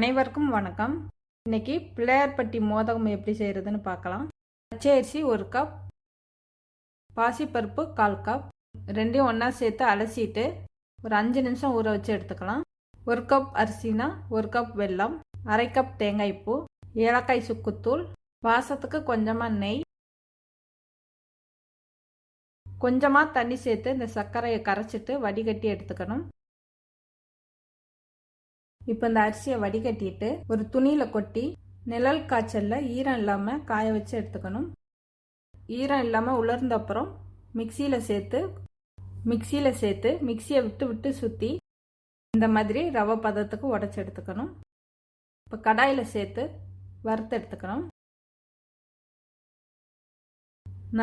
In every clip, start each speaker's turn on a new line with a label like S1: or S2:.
S1: அனைவருக்கும் வணக்கம். இன்னைக்கு பிள்ளையார்பட்டி மோதகம் எப்படி செய்கிறதுன்னு பார்க்கலாம். பச்சை அரிசி 1 கப், பாசிப்பருப்பு 1/4 கப், ரெண்டையும் ஒன்றா சேர்த்து அலசிட்டு ஒரு 5 நிமிஷம் ஊற வச்சு எடுத்துக்கலாம். 1 கப் அரிசினா 1 கப் வெல்லம், 1/2 கப் தேங்காய் பூ, ஏலக்காய் சுக்குத்தூள், வாசத்துக்கு கொஞ்சமாக நெய், கொஞ்சமாக தண்ணி சேர்த்து இந்த சர்க்கரையை கரைச்சிட்டு வடிகட்டி எடுத்துக்கணும். இப்போ இந்த அரிசியை வடிகட்டிட்டு ஒரு துணியில் கொட்டி நிழல் காய்ச்சலில் ஈரம் இல்லாமல் காய வச்சு எடுத்துக்கணும். ஈரம் இல்லாமல் உலர்ந்த அப்புறம் மிக்சியில் சேர்த்து மிக்சியை விட்டு சுற்றி இந்த மாதிரி ரவை பதத்துக்கு உடச்சி எடுத்துக்கணும். இப்போ கடாயில் சேர்த்து வறுத்து எடுத்துக்கணும்.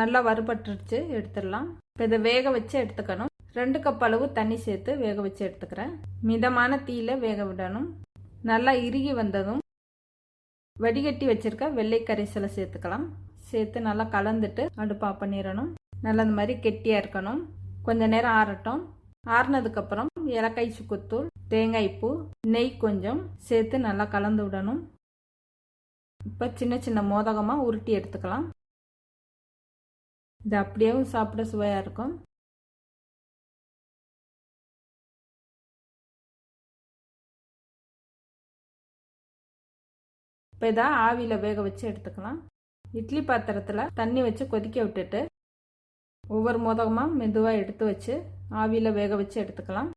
S1: நல்லா வறுபட்டுருச்சு, எடுத்துடலாம். இப்போ இதை வேக வச்சு எடுத்துக்கணும். 2 கப் அளவு தண்ணி சேர்த்து வேக வச்சு எடுத்துக்கிறேன். மிதமான தீயில வேக விடணும். நல்லா இறுகி வந்ததும் வடிகட்டி வச்சிருக்க வெள்ளை கரைசலை சேர்த்துக்கலாம். சேர்த்து நல்லா கலந்துட்டு அடுப்பு ஆஃப் பண்ணிடணும். நல்லா இந்த மாதிரி கெட்டியாக இருக்கணும். கொஞ்ச நேரம் ஆறட்டும். ஆறுனதுக்கப்புறம் ஏலக்காய் சுக்குத்தூள், தேங்காய் பூ, நெய் கொஞ்சம் சேர்த்து நல்லா கலந்து விடணும். இப்போ சின்ன சின்ன மோதகமாக உருட்டி எடுத்துக்கலாம். இது அப்படியே சாப்பிட சுவையாக இருக்கும். இப்போ இதை ஆவியில் வேக வச்சு எடுத்துக்கலாம். இட்லி பாத்திரத்தில் தண்ணி வச்சு கொதிக்க விட்டுட்டு ஒவ்வொரு மோதகமாக மெதுவாக எடுத்து வச்சு ஆவியில் வேக வச்சு எடுத்துக்கலாம்.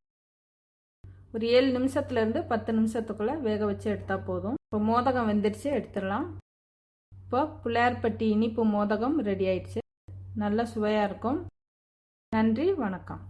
S1: ஒரு 7 நிமிஷத்துலேருந்து 10 நிமிஷத்துக்குள்ளே வேக வச்சு எடுத்தால் போதும். இப்போ மோதகம் வெந்துடுச்சு, எடுத்துடலாம். இப்போ பிள்ளையார்பட்டி இனிப்பு மோதகம் ரெடி ஆயிடுச்சு. நல்ல சுவையாக இருக்கும். நன்றி, வணக்கம்.